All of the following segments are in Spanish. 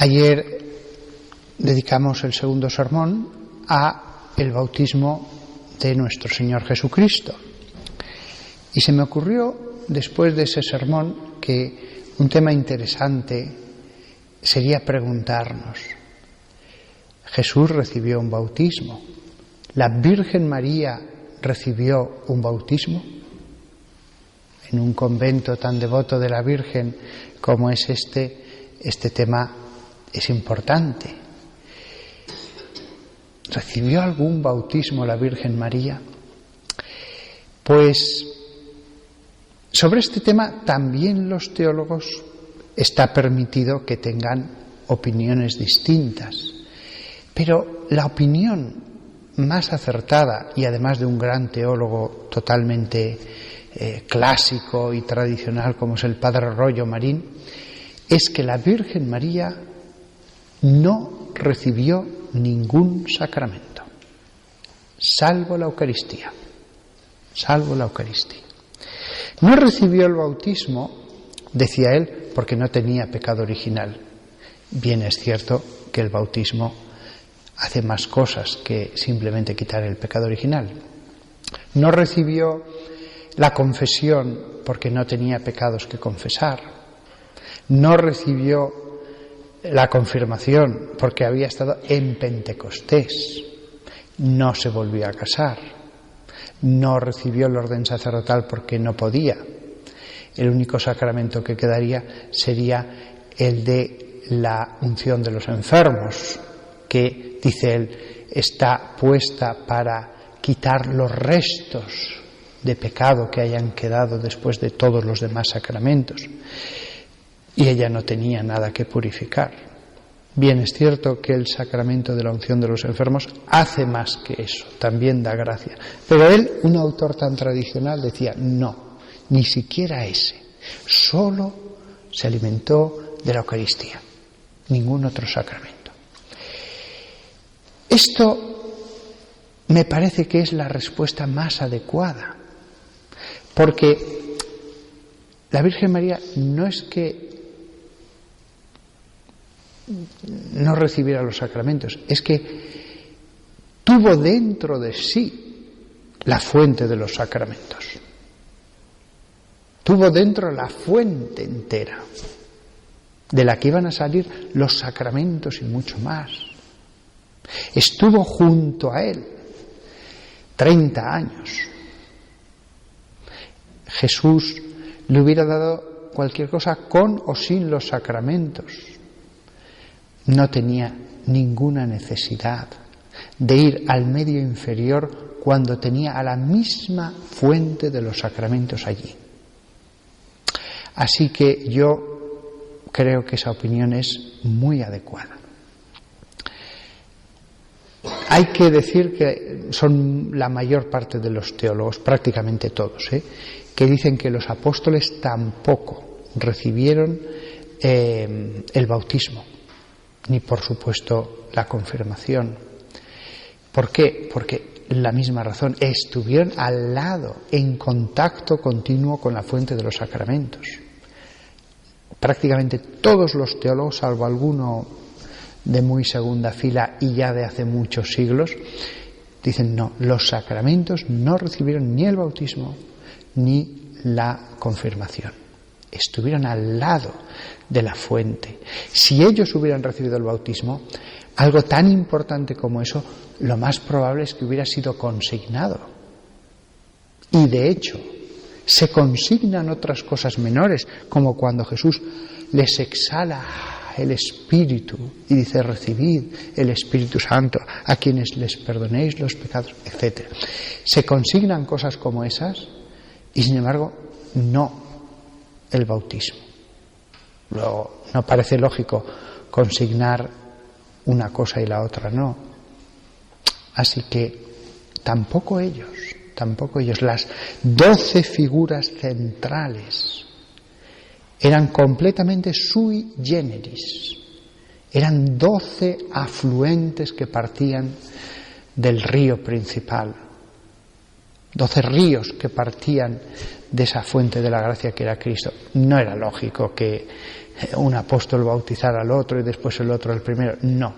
Ayer dedicamos el segundo sermón a el bautismo de nuestro Señor Jesucristo. Y se me ocurrió, después de ese sermón, que un tema interesante sería preguntarnos: ¿Jesús recibió un bautismo? ¿La Virgen María recibió un bautismo? En un convento tan devoto de la Virgen como es este tema es importante. ¿Recibió algún bautismo la Virgen María? Pues sobre este tema también los teólogos está permitido que tengan opiniones distintas, pero la opinión más acertada, y además de un gran teólogo totalmente clásico y tradicional como es el Padre Royo Marín, es que la Virgen María no recibió ningún sacramento, salvo la Eucaristía. No recibió el bautismo, decía él, porque no tenía pecado original. Bien es cierto que el bautismo hace más cosas que simplemente quitar el pecado original. No recibió la confesión porque no tenía pecados que confesar. No recibió la confirmación porque había estado en Pentecostés. No se volvió a casar. No recibió el orden sacerdotal porque no podía. El único sacramento que quedaría sería el de la unción de los enfermos, que, dice él, está puesta para quitar los restos de pecado que hayan quedado después de todos los demás sacramentos. Y ella no tenía nada que purificar. Bien es cierto que el sacramento de la unción de los enfermos hace más que eso, también da gracia. Pero él, un autor tan tradicional, decía, no, ni siquiera ese. Solo se alimentó de la Eucaristía, ningún otro sacramento. Esto me parece que es la respuesta más adecuada, porque la Virgen María no es que no recibiera los sacramentos, es que tuvo dentro de sí la fuente de los sacramentos. Tuvo dentro la fuente entera, de la que iban a salir los sacramentos y mucho más. Estuvo junto a él 30 años. Jesús le hubiera dado cualquier cosa con o sin los sacramentos. No tenía ninguna necesidad de ir al medio inferior cuando tenía a la misma fuente de los sacramentos allí. Así que yo creo que esa opinión es muy adecuada. Hay que decir que son la mayor parte de los teólogos, prácticamente todos, que dicen que los apóstoles tampoco recibieron el bautismo, ni por supuesto la confirmación. ¿Por qué? Porque la misma razón, estuvieron al lado, en contacto continuo con la fuente de los sacramentos. Prácticamente todos los teólogos, salvo alguno de muy segunda fila y ya de hace muchos siglos, dicen no, los sacramentos no recibieron ni el bautismo ni la confirmación. Estuvieron al lado de la fuente. Si ellos hubieran recibido el bautismo, algo tan importante como eso, lo más probable es que hubiera sido consignado. Y de hecho, se consignan otras cosas menores, como cuando Jesús les exhala el Espíritu y dice: recibid el Espíritu Santo a quienes les perdonéis los pecados, etc. Se consignan cosas como esas y sin embargo no el bautismo. Luego, no parece lógico consignar una cosa y la otra no. Así que tampoco ellos, las 12 figuras centrales eran completamente sui generis. Eran 12 afluentes que partían del río principal. 12 ríos que partían de esa fuente de la gracia que era Cristo. No era lógico que un apóstol bautizara al otro y después el otro al primero. No.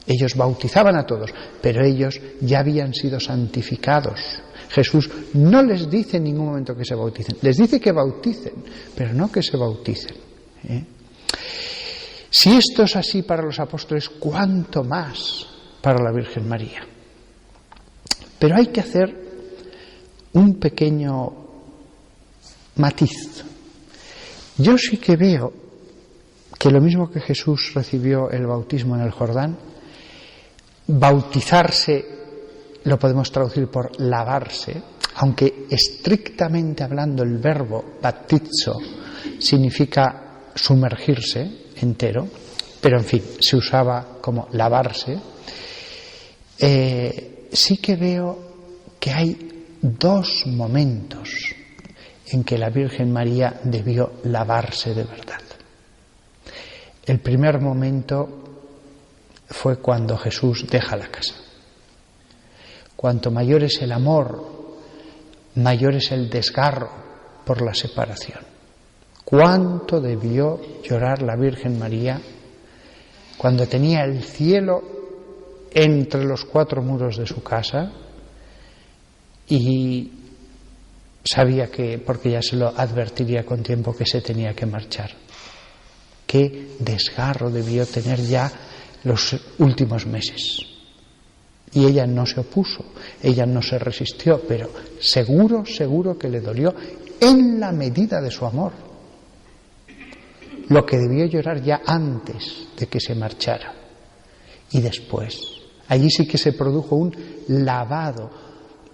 Ellos bautizaban a todos, pero ellos ya habían sido santificados. Jesús no les dice en ningún momento que se bauticen. Les dice que bauticen, pero no que se bauticen. Si esto es así para los apóstoles, ¿cuánto más para la Virgen María? Pero hay que hacer un pequeño matiz. Yo sí que veo que lo mismo que Jesús recibió el bautismo en el Jordán, bautizarse lo podemos traducir por lavarse, aunque estrictamente hablando el verbo baptizo significa sumergirse entero, pero en fin, se usaba como lavarse. Sí que veo que hay 2 momentos en que la Virgen María debió lavarse de verdad. El primer momento fue cuando Jesús deja la casa. Cuanto mayor es el amor, mayor es el desgarro por la separación. Cuánto debió llorar la Virgen María cuando tenía el cielo entre los 4 muros de su casa y sabía que, porque ya se lo advertiría con tiempo, que se tenía que marchar. Qué desgarro debió tener ya los últimos meses. Y ella no se opuso, ella no se resistió, pero seguro que le dolió en la medida de su amor. Lo que debió llorar ya antes de que se marchara. Y después, allí sí que se produjo un lavado,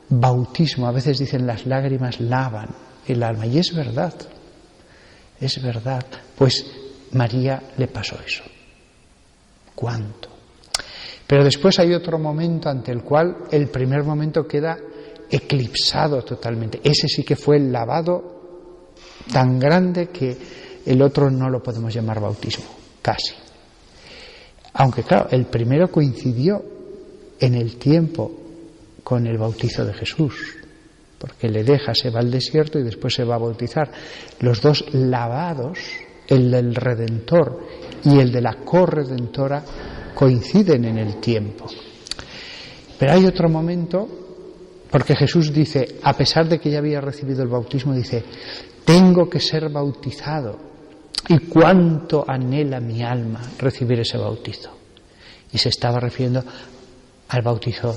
bautismo. A veces dicen las lágrimas lavan el alma, y es verdad, pues María le pasó eso. ¿Cuánto? Pero después hay otro momento ante el cual el primer momento queda eclipsado totalmente. Ese sí que fue el lavado tan grande que el otro no lo podemos llamar bautismo, casi. Aunque claro, el primero coincidió en el tiempo con el bautizo de Jesús, porque le deja, se va al desierto y después se va a bautizar. Los 2 lavados, el del Redentor y el de la corredentora, coinciden en el tiempo. Pero hay otro momento, porque Jesús dice, a pesar de que ya había recibido el bautismo, dice, tengo que ser bautizado, y cuánto anhela mi alma recibir ese bautizo. Y se estaba refiriendo al bautizo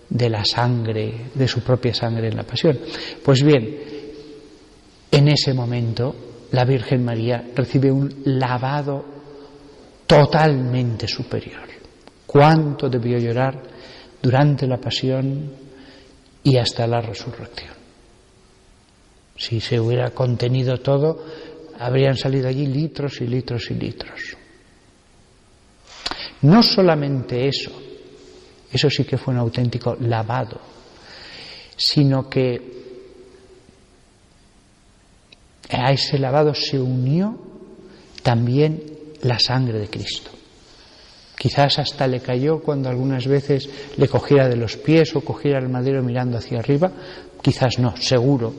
de la sangre, de su propia sangre en la pasión. Pues bien, en ese momento la Virgen María recibe un lavado totalmente superior. Cuánto debió llorar durante la pasión y hasta la resurrección. Si se hubiera contenido todo, habrían salido allí litros y litros y litros. No solamente eso sí que fue un auténtico lavado, sino que a ese lavado se unió también la sangre de Cristo. Quizás hasta le cayó cuando algunas veces le cogiera de los pies o cogiera el madero mirando hacia arriba. Quizás no, seguro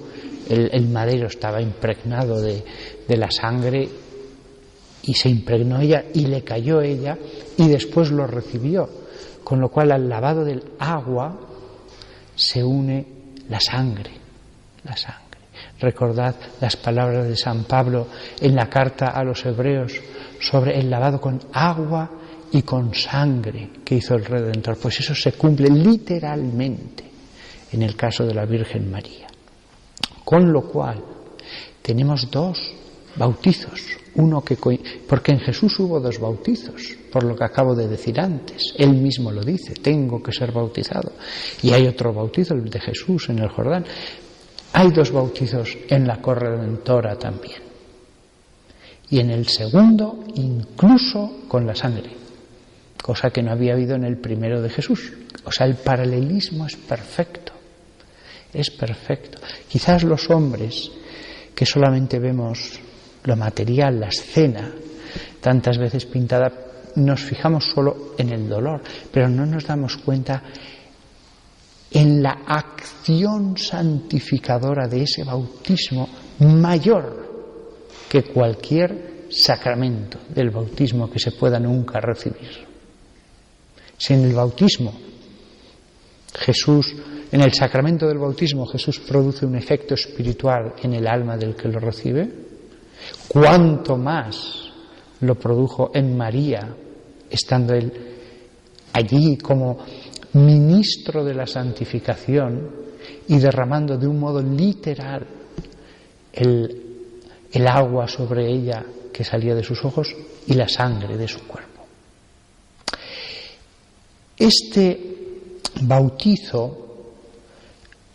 el madero estaba impregnado de la sangre y se impregnó ella y le cayó ella y después lo recibió. Con lo cual al lavado del agua se une la sangre. Recordad las palabras de San Pablo en la carta a los Hebreos sobre el lavado con agua y con sangre que hizo el Redentor. Pues eso se cumple literalmente en el caso de la Virgen María. Con lo cual tenemos 2 bautizos. Porque en Jesús hubo 2 bautizos, por lo que acabo de decir antes. Él mismo lo dice, tengo que ser bautizado. Y hay otro bautizo, el de Jesús en el Jordán. Hay 2 bautizos en la corredentora también. Y en el segundo, incluso con la sangre, cosa que no había habido en el primero de Jesús. O sea, el paralelismo es perfecto. Quizás los hombres, que solamente vemos lo material, la escena, tantas veces pintada, nos fijamos solo en el dolor, pero no nos damos cuenta en la acción santificadora de ese bautismo mayor que cualquier sacramento del bautismo que se pueda nunca recibir. Si en el bautismo en el sacramento del bautismo Jesús produce un efecto espiritual en el alma del que lo recibe, cuánto más lo produjo en María, estando él allí como ministro de la santificación y derramando de un modo literal el agua sobre ella que salía de sus ojos y la sangre de su cuerpo. Este bautizo,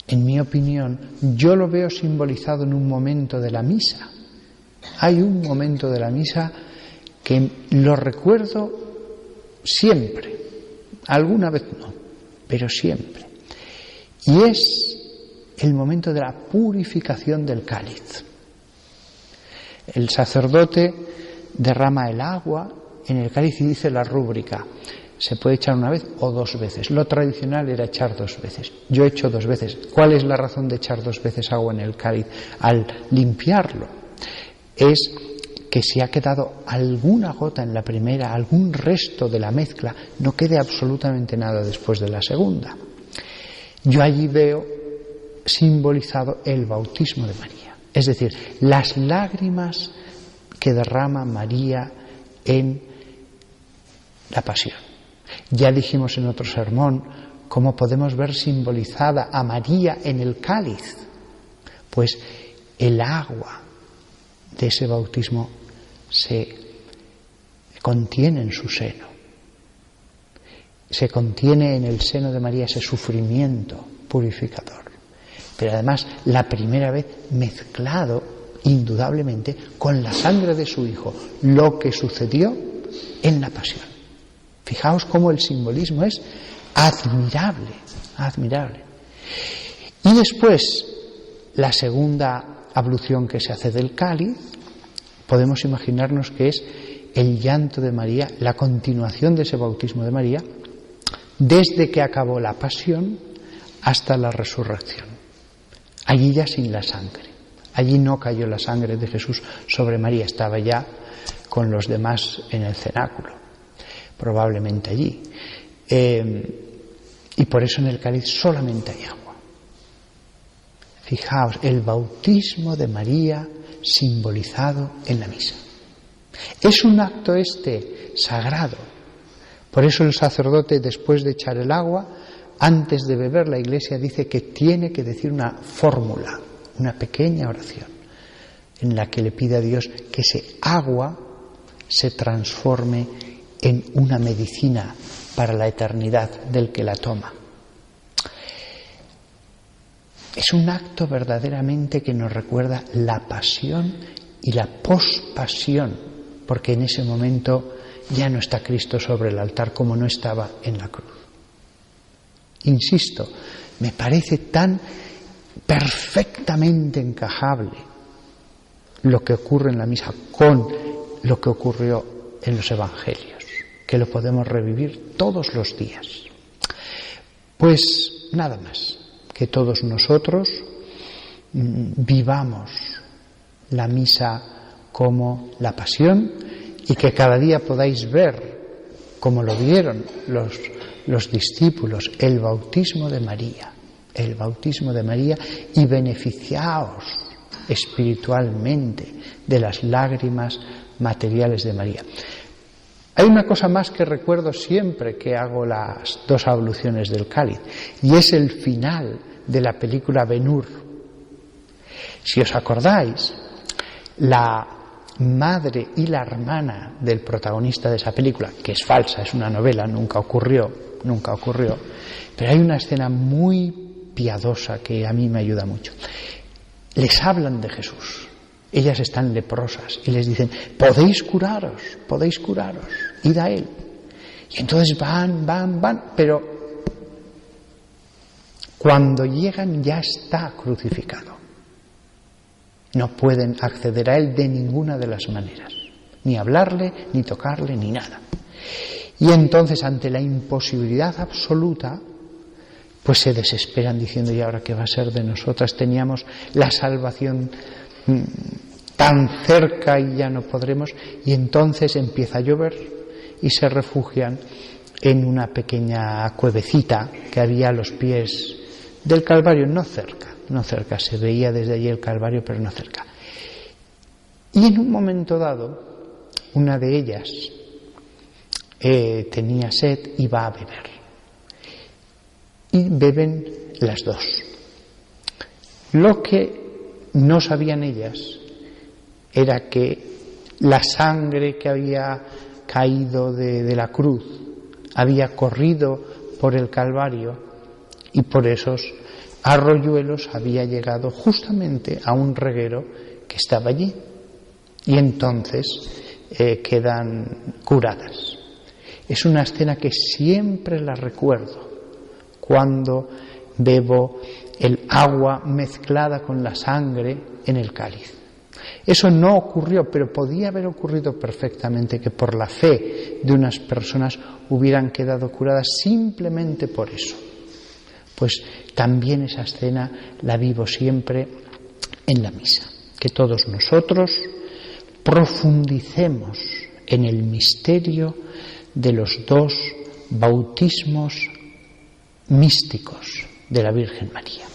en mi opinión, yo lo veo simbolizado en un momento de la misa. Hay un momento de la misa que lo recuerdo siempre, alguna vez no, pero siempre. Y es el momento de la purificación del cáliz. El sacerdote derrama el agua en el cáliz y dice la rúbrica: se puede echar una vez o 2 veces. Lo tradicional era echar 2 veces. Yo he hecho 2 veces. ¿Cuál es la razón de echar 2 veces agua en el cáliz? Al limpiarlo, es que si ha quedado alguna gota en la primera, algún resto de la mezcla, no quede absolutamente nada después de la segunda. Yo allí veo simbolizado el bautismo de María, es decir, las lágrimas que derrama María en la pasión. Ya dijimos en otro sermón cómo podemos ver simbolizada a María en el cáliz. Pues el agua de ese bautismo se contiene en su seno. Se contiene en el seno de María ese sufrimiento purificador. Pero además, la primera vez mezclado, indudablemente, con la sangre de su Hijo, lo que sucedió en la pasión. Fijaos cómo el simbolismo es admirable, admirable. Y después, la segunda ablución que se hace del cáliz, podemos imaginarnos que es el llanto de María, la continuación de ese bautismo de María, desde que acabó la pasión hasta la resurrección. Allí ya sin la sangre. Allí no cayó la sangre de Jesús sobre María, estaba ya con los demás en el cenáculo, probablemente allí. Y por eso en el cáliz solamente hay agua. Fijaos, el bautismo de María simbolizado en la misa. Es un acto sagrado. Por eso el sacerdote, después de echar el agua, antes de beber, la Iglesia dice que tiene que decir una fórmula, una pequeña oración, en la que le pide a Dios que ese agua se transforme en una medicina para la eternidad del que la toma. Es un acto verdaderamente que nos recuerda la pasión y la pospasión, porque en ese momento ya no está Cristo sobre el altar como no estaba en la cruz. Insisto, me parece tan perfectamente encajable lo que ocurre en la misa con lo que ocurrió en los evangelios, que lo podemos revivir todos los días. Pues nada más, que todos nosotros vivamos la misa como la pasión y que cada día podáis ver, como lo vieron los discípulos, el bautismo de María, y beneficiaos espiritualmente de las lágrimas materiales de María. Hay una cosa más que recuerdo siempre que hago las 2 abluciones del cáliz, y es el final de la película Ben-Hur. Si os acordáis, la madre y la hermana del protagonista de esa película, que es falsa, es una novela, nunca ocurrió, pero hay una escena muy piadosa que a mí me ayuda mucho. Les hablan de Jesús, ellas están leprosas y les dicen: podéis curaros, id a él. Y entonces van, pero cuando llegan ya está crucificado. No pueden acceder a él de ninguna de las maneras, ni hablarle, ni tocarle, ni nada. Y entonces, ante la imposibilidad absoluta, pues se desesperan diciendo: ¿y ahora qué va a ser de nosotras? Teníamos la salvación tan cerca y ya no podremos. Y entonces empieza a llover y se refugian en una pequeña cuevecita que había a los pies del Calvario, no cerca, se veía desde allí el Calvario, pero no cerca. Y en un momento dado, una de ellas tenía sed y va a beber. Y beben las dos. Lo que no sabían ellas era que la sangre que había caído de la cruz había corrido por el Calvario y por esos arroyuelos había llegado justamente a un reguero que estaba allí. Y entonces quedan curadas. Es una escena que siempre la recuerdo cuando bebo el agua mezclada con la sangre en el cáliz. Eso no ocurrió, pero podía haber ocurrido perfectamente, que por la fe de unas personas hubieran quedado curadas simplemente por eso. Pues también esa escena la vivo siempre en la misa. Que todos nosotros profundicemos en el misterio de los dos bautismos místicos de la Virgen María.